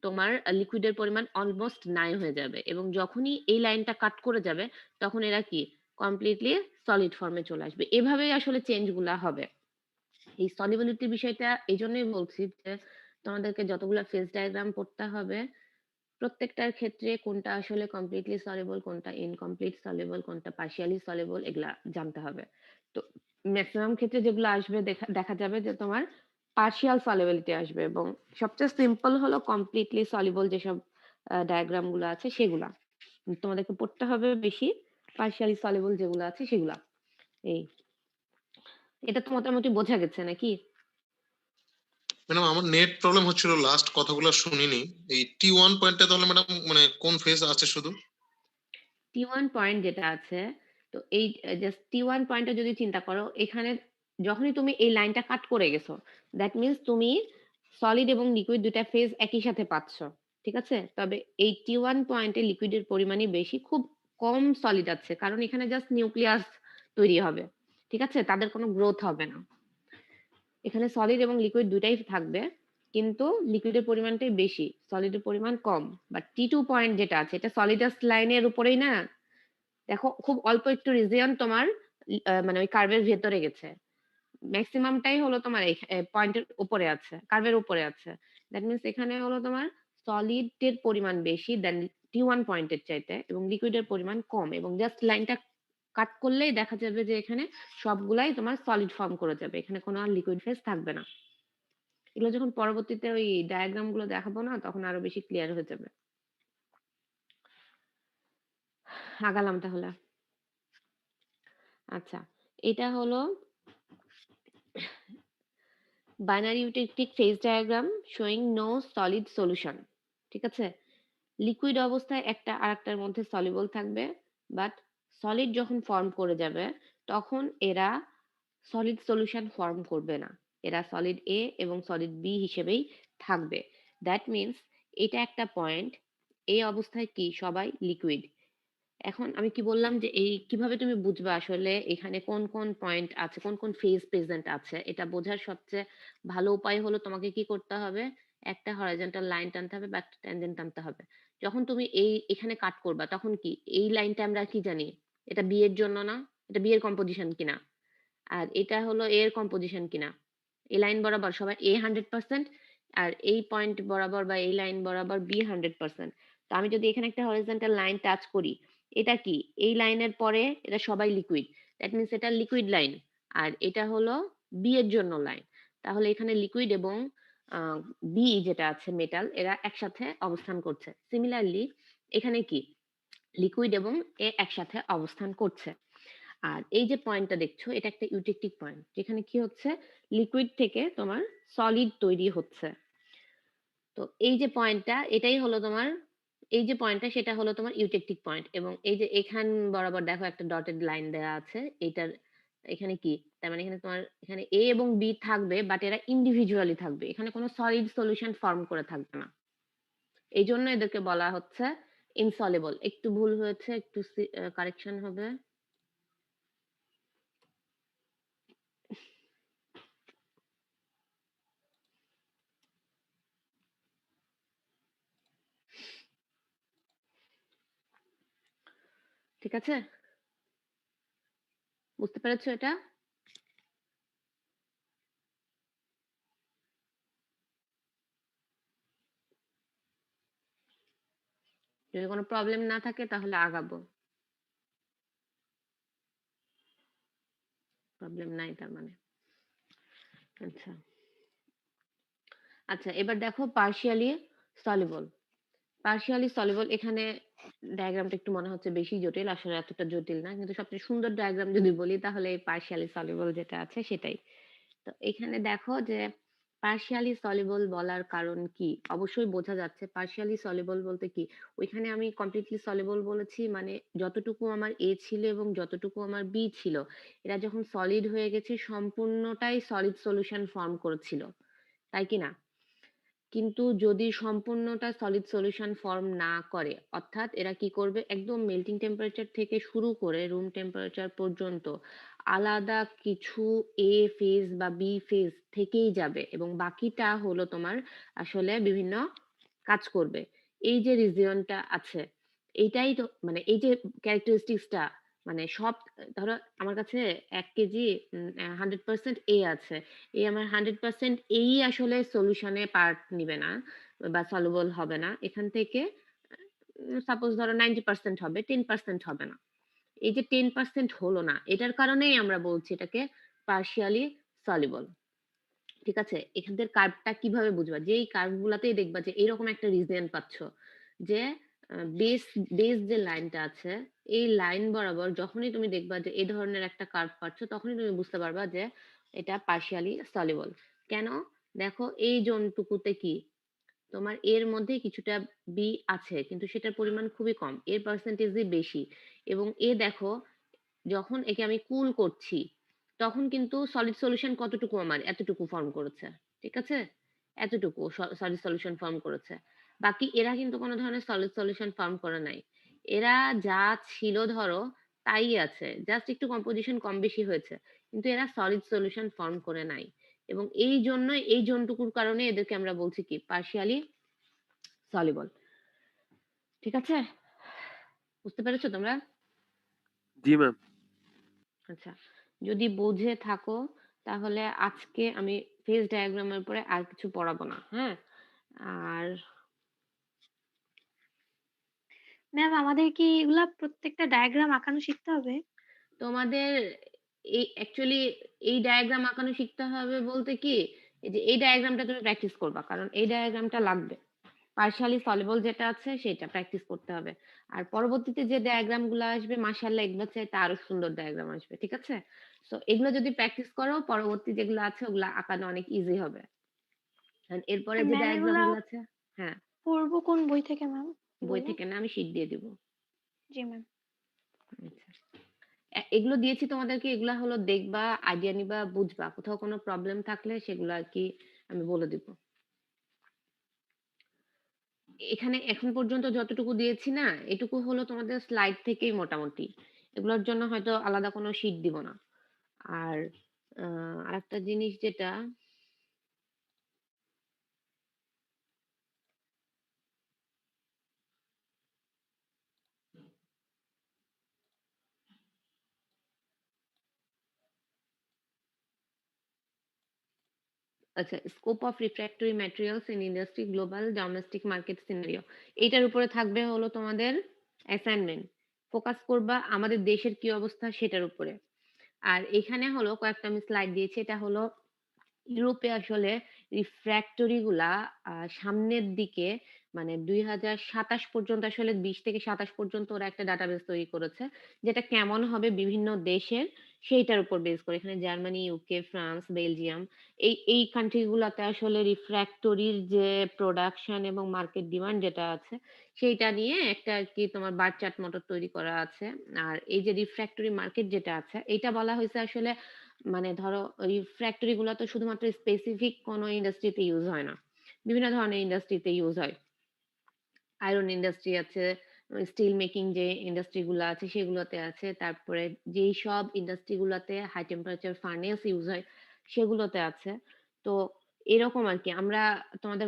S1: তোমার লিকুইডের পরিমাণ অলমোস্ট নাই হয়ে যাবে, এবং যখনই এই লাইনটা কাট করে যাবে তখন এরা কি কমপ্লিটলি সলিড ফর্মে চলে আসবে। এভাবেই আসলে চেঞ্জ গুলা হবে। এই সলিবিলিটির বিষয়টা এই জন্যই বলছি যে তোমাদেরকে যতগুলা ফেজ ডায়াগ্রাম পড়তে হবে প্রত্যেকটার ক্ষেত্রে কোনটা আসলে কমপ্লিটলি সলিবল, কোনটা ইনকমপ্লিট সলিবল, কোনটা পার্শিয়ালি সলিবল এগুলা জানতে হবে। তো ম্যাক্সিমাম ক্ষেত্রে যেগুলো আসবে দেখা দেখা যাবে যে তোমার পার্শিয়াল সলিবিলিটি আসবে এবং সবচেয়ে সিম্পল হলো কমপ্লিটলি সলিবল যেসব ডায়াগ্রাম গুলো আছে সেগুলা। তোমাদেরকে পড়তে হবে বেশি পার্শিয়ালি সলিবল যেগুলো আছে সেগুলা। এই এটা তো মোটামুটি বোঝা গেছে নাকি?
S6: ম্যাডাম আমার নেট প্রবলেম হচ্ছিল, লাস্ট কথাগুলো শুনিনি। এই T1 পয়েন্টটা তাহলে ম্যাডাম মানে কোন ফেজ আছে শুধু?
S1: T1 পয়েন্ট যেটা আছে, তো এই জাস্ট T1 পয়েন্টটা যদি চিন্তা করো, এখানে যখনই তুমি এই লাইনটা কাট করে গেছো, দ্যাট মিন্স তুমি সলিড এবং লিকুইড দুইটা ফেজ একই সাথে পাচ্ছ। ঠিক আছে? তবে এই T1 পয়েন্টে লিকুইডের পরিমাণই বেশি, খুব কম সলিড আছে, কারণ এখানে জাস্ট নিউক্লিয়াস তৈরি হবে। ঠিক আছে? তাদের কোনো গ্রোথ হবে না। এখানে সলিড এবং লিকুইড দুটাই থাকবে, কিন্তু লিকুইডের পরিমাণটাই বেশি, সলিডের পরিমাণ কম। বাট T2 পয়েন্ট যেটা আছে, এটা সলিডাস লাইনের উপরেই না, দেখো খুব অল্প একটু রিজিয়ন তোমার মানে ওই কার্ভের ভেতরে গেছে, ম্যাক্সিমামটাই হলো তোমার এই পয়েন্টের উপরে আছে, কার্ভের উপরে আছে। দ্যাট মিন্স এখানে হলো তোমার সলিডের পরিমাণ বেশি দেন T1 পয়েন্টের চাইতে, এবং লিকুইডের পরিমাণ কম, এবং জাস্ট লাইনটা কাট করলেই দেখা যাবে যে এখানে সবগুলাই তোমার সলিড ফর্ম করে যাবে, এখানে কোনো আর লিকুইড ফেজ থাকবে না। এগুলো যখন পরবর্তীতে ওই ডায়াগ্রাম গুলো দেখাবো না, তখন আরো বেশি ক্লিয়ার হয়ে যাবে। আগালাম তাহলে। আচ্ছা, এটা হলো binary eutectic phase diagram showing no solid solution. ঠিক আছে? লিকুইড অবস্থায় একটা আরেকটার মধ্যে সলিবল থাকবে, বাট সলিড যখন ফর্ম করে যাবে তখন এরা সলিড সলিউশন ফর্ম করবে না, এরা সলিড এ এবং সলিড বি হিসেবেই থাকবে। দ্যাট মিন্স এটা একটা পয়েন্ট, এই অবস্থায় কি সবাই লিকুইড। এখন আমি কি বললাম যে এই কিভাবে তুমি বুঝবে আসলে এখানে কোন কোন পয়েন্ট আছে, কোন কোন ফেজ প্রেজেন্ট আছে, এটা বোঝার সবচেয়ে ভালো উপায় হলো তোমাকে কি করতে হবে, একটা হরাইজন্টাল লাইন টানতে হবে বা ট্যানজেন্ট টানতে হবে। যখন তুমি এই এখানে কাট করবা তখন কি এই লাইনটা আমরা কি জানি, এটা বি এর জন্য না, এটা বি এর কম্পোজিশন কিনা, আর এটা হলো এ এর কম্পোজিশন কিনা। এই লাইন বরাবর সবাই এ 100%, আর এই পয়েন্ট বরাবর বা এই লাইন বরাবর বি 100%। তো আমি যদি এখানে একটা হরিজন্টাল লাইন টাচ করি, এটা কি এই লাইনের পরে এটা সবাই লিকুইড, দ্যাট মিন্স এটা লিকুইড লাইন, আর এটা হলো বি এর জন্য লাইন। তাহলে এখানে লিকুইড এবং বি যেটা আছে মেটাল, এরা একসাথে অবস্থান করছে। সিমিলারলি এখানে কি লিকুইড এবং এ একসাথে অবস্থান করছে। আর এই যে পয়েন্টটা দেখছো, এটা একটা ইউটেকটিক পয়েন্ট, যেখানে কি হচ্ছে লিকুইড থেকে তোমার সলিড তৈরি হচ্ছে। তো এই যে পয়েন্টটা, এটাই হলো তোমার, এই যে পয়েন্টটা সেটা হলো তোমার ইউটেকটিক পয়েন্ট, এবং এই যে এখান বরাবর দেখো একটা ডটেড লাইন দেওয়া আছে, এটার এখানে কি, তার মানে এখানে তোমার এখানে এ এবং বি থাকবে, বাট এরা ইন্ডিভিজুয়ালি থাকবে, এখানে কোনো সলিড সলিউশন ফর্ম করে থাকবে না। এই জন্য এদেরকে বলা হচ্ছে ইনসলিবল। একটু ভুল হয়েছে, একটু কারেকশন হবে। ঠিক আছে? বুঝতে পেরেছো এটা? যদি কোনো প্রবলেম না থাকে তাহলে আগাবো। প্রবলেম নাই তার মানে। আচ্ছা আচ্ছা, এবার দেখো পার্শিয়ালি সলিবল। পার্শিয়ালি সলিবল, এখানে ডায়াগ্রামটা একটু মনে হচ্ছে বেশি জটিল, আসলে এতটা জটিল না, কিন্তু সবচেয়ে সুন্দর ডায়াগ্রাম যদি বলি তাহলে এই পার্শিয়ালি সলিবল যেটা আছে সেটাই। তো এখানে দেখো যে পার্শিয়ালি সলিবল বলার কারণ কি, অবশ্যই বোঝা যাচ্ছে পার্শিয়ালি সলিবল বলতে কি, ওইখানে আমি কমপ্লিটলি সলিবল বলেছি মানে যতটুকু আমার এ ছিল এবং যতটুকু আমার বি ছিল, এরা যখন সলিড হয়ে গেছে সম্পূর্ণটাই সলিড সলিউশন ফর্ম করেছিল, তাই কি না? কিন্তু যদি সম্পূর্ণটা সলিড সলিউশন ফর্ম না করে, অর্থাৎ এরা কি করবে, একদম মেল্টিং টেম্পারেচার থেকে শুরু করে রুম টেম্পারেচার পর্যন্ত আলাদা কিছু এ ফেজ বা বি ফেজ থেকেই যাবে, এবং বাকিটা হলো তোমার আসলে বিভিন্ন কাজ করবে। এই যে রিজিয়নটা আছে, এইটাই তো মানে এই যে ক্যারেক্টারিস্টিক্সটা, মানে সব, ধরো আমার কাছে 1 কেজি 100% এ আছে, এই আমার 100% এই আসলে সলিউশনে পার্ট নিবে না বা সলুবল হবে না, এখান থেকে সাপোজ ধরো 90% হবে, 10% হবে না। এই যে 10% হলো না, এটার কারণেই আমরা বলছি এটাকে পার্শিয়ালি সলিবল। ঠিক আছে? এখানকার কার্ভটা কিভাবে বুঝবা? যেই কার্ভ গুলাতেই দেখবা যে এরকম একটা রিজিয়ন পাচ্ছ যে বেস বেস যে লাইনটা আছে এই লাইন বরাবর যখনই তুমি দেখবা যে এই ধরনের একটা কার্ভ পাচ্ছ তখনই তুমি বুঝতে পারবা যে এটা পার্শিয়ালি সলিবল। কেন? দেখো এই জোনটুকুতে কি তোমার এর মধ্যে কিছুটা বি আছে কিন্তু সেটার পরিমাণ খুবই কম, এর পার্সেন্টেজই বেশি। এবং এ দেখো যখন একে আমি কুল করছি তখন কিন্তু সলিড সলিউশন কতটুকু আমার এতটুকু ফর্ম করেছে। ঠিক আছে? এতটুকু সলিড সলিউশন ফর্ম করেছে। বাকি এরা কিন্তু কোনো ধরনের সলিড সলিউশন ফর্ম করে নাই। এরা যা ছিল ধরো তাই আছে, জাস্ট একটু কম্পোজিশন কম বেশি হয়েছে, কিন্তু এরা সলিড সলিউশন ফর্ম করে নাই। এবং এই জন্য এই জোনটুকুর কারণে এদেরকে আমরা বলছি কি পার্শিয়ালি সলিবল। ঠিক আছে? বুঝতে পেরেছো তোমরা?
S2: জি ম্যাম।
S1: আচ্ছা, যদি বুঝে থাকো তাহলে আজকে আমি ফেজ ডায়াগ্রামের উপরে আর কিছু পড়াবো না। হ্যাঁ? আর
S8: ম্যাম আমাদের কি এগুলা প্রত্যেকটা ডায়াগ্রাম আঁকানো শিখতে হবে?
S1: তোমাদের এই অ্যাকচুয়ালি এই ডায়াগ্রাম আঁকানো শিখতে হবে বলতে কি এই যে এই ডায়াগ্রামটা তুমি প্র্যাকটিস করবা, কারণ এই ডায়াগ্রামটা লাগবে। পার্শিয়ালি সলিবল যেটা আছে সেটা প্র্যাকটিস করতে হবে। আর পরবর্তীতে যে ডায়াগ্রাম গুলো আসবে মাশাআল্লাহ এগুলো চাইতে আরো সুন্দর ডায়াগ্রাম আসবে। ঠিক আছে? সো এগুলো যদি প্র্যাকটিস করো পরবর্তী যেগুলো আছে ওগুলো আঁকানো অনেক ইজি হবে। আর এরপরে
S8: আর
S1: যে
S8: ম্যাম
S1: ডায়াগ্রাম
S8: এগুলা
S1: গুলো আছে, হ্যাঁ,
S8: পড়বো কোন বই থেকে ম্যাম?
S1: বই থেকে না, আমি শীট দিয়ে দিব।
S8: জি ম্যাম।
S1: আচ্ছা, এগুলো দিয়েছি তোমাদেরকে, এগুলা হলো দেখবা, আইডিয়া নিবা, বুঝবা, কোথাও কোনো প্রবলেম থাকলে সেগুলো আর কি আমি বলে দিব। এখানে এখন পর্যন্ত যতটুকু দিয়েছি না এটুকু হলো তোমাদের স্লাইড থেকেই মোটামুটি, এগুলোর জন্য হয়তো আলাদা কোনো শীট দিব না। আর আরেকটা জিনিস যেটা আচ্ছা, scope of refractory materials in industry global domestic market scenario, এইটার উপরে থাকবে হলো তোমাদের অ্যাসাইনমেন্ট। ফোকাস করবা আমাদের দেশের কি অবস্থা সেটার উপরে। আর এখানে হলো কয়েকটা আমি স্লাইড দিয়েছি, এটা হলো ইউরোপে আসলে রিফ্র্যাক্টরি গুলা সামনের দিকে মানে 2027 পর্যন্ত আসলে 20 থেকে 27 পর্যন্ত ওরা একটা ডাটাবেস তৈরি করেছে যেটা কেমন হবে বিভিন্ন দেশের সেইটার উপর বেস করে। এখানে জার্মানি, ইউকে, ফ্রান্স, বেলজিয়াম এই কান্ট্রি গুলাতে আসলে রিফ্র্যাক্টরির যে প্রোডাকশন এবং মার্কেট ডিমান্ড যেটা আছে সেইটা নিয়ে একটা আর কি তোমার বার চার্ট মতো তৈরি করা আছে। আর এই যে রিফ্র্যাক্টরি মার্কেট যেটা আছে এটা বলা হয়েছে আসলে মানে ধরো রিফ্র্যাক্টরি গুলো তো শুধুমাত্র স্পেসিফিক কোনো ইন্ডাস্ট্রিতে ইউজ হয় না, বিভিন্ন ধরনের ইন্ডাস্ট্রিতে ইউজ হয়। আয়রন ইন্ডাস্ট্রি আছে, স্টিল মেকিং যে ইন্ডাস্ট্রি গুলো আছে সেগুলোতে আছে, তারপরে যেই সব ইন্ডাস্ট্রি গুলোতে হাই টেম্পারেচার ফার্নেস ইউজ হয় সেগুলোতে আছে। তো এরকম আর কি আমরা তোমাদের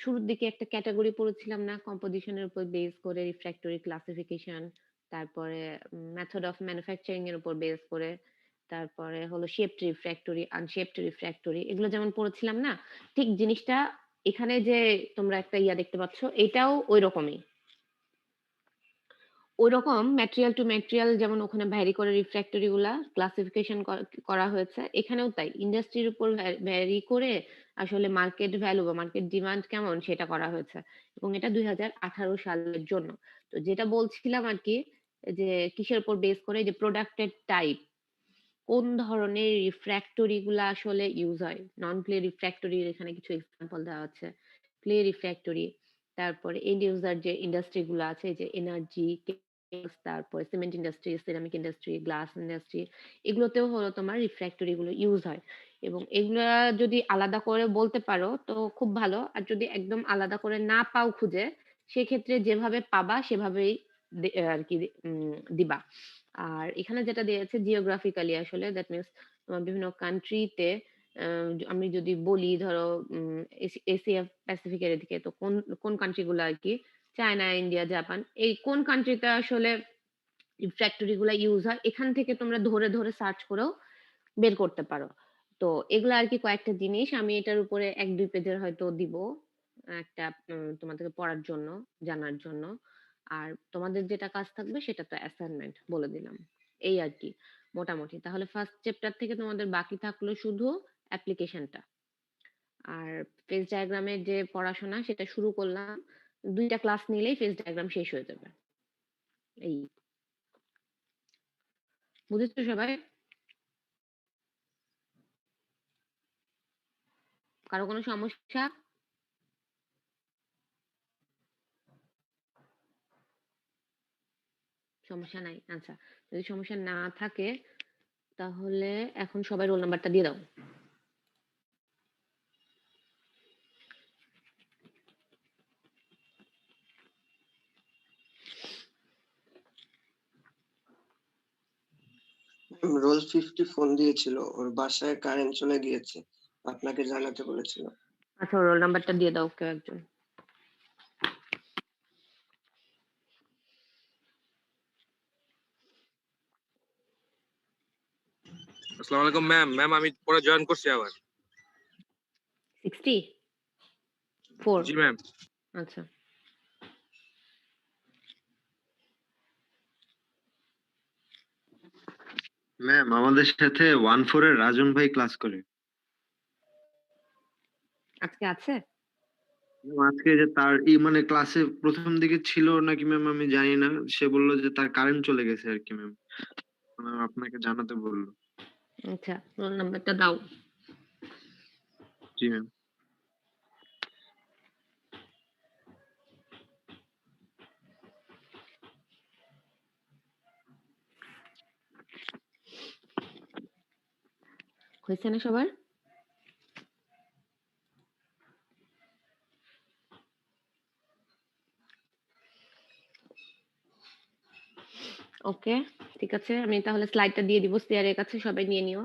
S1: শুরুর দিকে একটা ক্যাটাগরি পড়েছিলাম না কম্পোজিশনের উপর বেস করে রিফ্র্যাক্টরি ক্লাসিফিকেশন, তারপরে মেথড অফ ম্যানুফ্যাকচারিং এর উপর বেস করে, তারপরে হলো শেপড রিফ্র্যাক্টরি, আনশেপড রিফ্র্যাক্টরি, এগুলো যেমন পড়েছিলাম না, ঠিক জিনিসটা এখানে যে তোমরা একটা ইয়া দেখতে পাচ্ছ এটাও ওই রকমই। ওইরকম ম্যাটেরিয়াল টু ম্যাটেরিয়াল যেমন ওখানে ভ্যারি করে রিফ্র্যাক্টরি গুলা ক্লাসিফিকেশন করা হয়েছে, এখানেও তাই ইন্ডাস্ট্রির উপর ভ্যারি করে আসলে মার্কেট ভ্যালু বা মার্কেট ডিমান্ড কেমন সেটা করা হয়েছে। এবং এটা 2018 সালের জন্য। তো যেটা বলছিলাম আর কি যে কিসের উপর বেস করে, যে প্রোডাক্টের টাইপ, কোন ধরনের রিফ্র্যাক্টরি গুলা আসলে ইউজ হয়। নন ক্লে রিফ্র্যাক্টরির এখানে কিছু এক্সাম্পল দেওয়া আছে, ক্লে রিফ্র্যাক্টরি, তারপরে এন্ড ইউজার যে ইন্ডাস্ট্রি গুলো আছে যে এনার্জি, তারপরে cement industry, ceramic industry, glass industry, এগুলোতেও হলো তোমার রিফ্র্যাক্টরি গুলো ইউজ হয়। এবং এগুলা যদি আলাদা করে বলতে পারো তো খুব ভালো, আর যদি একদম আলাদা করে না পাও খুঁজে সেক্ষেত্রে যেভাবে পাবা সেভাবেই আর কি দিবা। আর এখানে যেটা দিয়েছে জিওগ্রাফিক্যালি আসলে দ্যাট মিনস তোমার বিভিন্ন কান্ট্রিতে আমি যদি বলি ধরো এশিয়া প্যাসিফিকের এদিকে তো কোন কোন কান্ট্রি গুলো আর কি, চায়না, ইন্ডিয়া, জাপান, এই কোন কান্ট্রিতে আসলে ফ্যাক্টরি গুলা ইউজ হয় এখান থেকে তোমরা ধরে ধরে সার্চ করেও বের করতে পারো। তো এগুলো আর কি কয়েকটা জিনিস আমি এটার উপরে 1-2 পেজের হয়তো দিব একটা তোমাদেরকে পড়ার জন্য, জানার জন্য। আর তোমাদের যেটা কাজ থাকবে সেটা তো অ্যাসাইনমেন্ট বলে দিলাম। এই আর কি মোটামুটি। তাহলে ফার্স্ট চ্যাপ্টার থেকে তোমাদের বাকি থাকলো শুধু অ্যাপ্লিকেশনটা। আর ফেজ ডায়াগ্রামের যে পড়াশোনা সেটা শুরু করলাম। 2টা ক্লাস নিলেই ফেজ ডায়াগ্রাম শেষ হয়ে যাবে। এই। বুঝেছো সবাই? কারো কোনো সমস্যা? সমস্যা নাই? আচ্ছা। যদি সমস্যা না থাকে তাহলে এখন সবাই রোল নাম্বারটা দিয়ে দাও।
S9: রোল 50 ফোন দিয়েছিল, ওর বাসায় কারেন্ট চলে গিয়েছে, আপনাকে জানাতে বলেছিল।
S1: আচ্ছা, রোল নাম্বারটা দিয়ে দাও কেউ একজন।
S10: আসসালামু আলাইকুম ম্যাম। ম্যাম আমি পরে জয়েন করছি আবার।
S1: 64?
S10: জি ম্যাম।
S1: আচ্ছা।
S2: ম্যাম আমাদের সাথে 14 এর রাজন ভাই ক্লাস করে।
S1: আজকে আছে?
S2: ম্যাম, আজকে যে তার মানে ক্লাসে প্রথম দিকে ছিল নাকি ম্যাম আমি জানি না, সে বললো যে তার কারেন্ট চলে গেছে আর কি ম্যাম। ম্যাম আপনাকে জানাতে বললো।
S1: আচ্ছা, রোল নাম্বারটা দাও।
S2: জি ম্যাম।
S1: হয়েছে না সবার? ওকে, ঠিক আছে। আমি তাহলে স্লাইডটা দিয়ে দিব সিআর এর কাছে, সবাই নিয়ে নিও।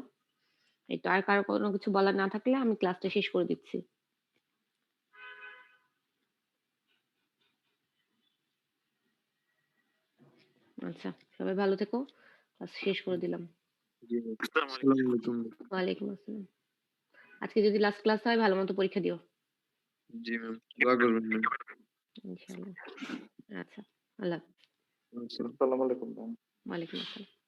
S1: এই তো, আর কারো কোনো কিছু বলার না থাকলে আমি ক্লাসটা শেষ করে দিচ্ছি। আচ্ছা, সবাই ভালো থেকো। ক্লাস শেষ করে দিলাম।
S2: জি ম্যাম। আসসালামু আলাইকুম।
S1: ওয়ালাইকুম আসসালাম। আজকে যদি লাস্ট ক্লাস হয় ভালো মতো পরীক্ষা দিও।
S2: জি ম্যাম, দোয়া করবেন ম্যাম।
S1: ইনশাআল্লাহ। আচ্ছা, আল্লাহ হাফেজ।
S2: আসসালাম।
S4: আসসালামু আলাইকুম ম্যাম।
S1: ওয়ালাইকুম আসসালাম।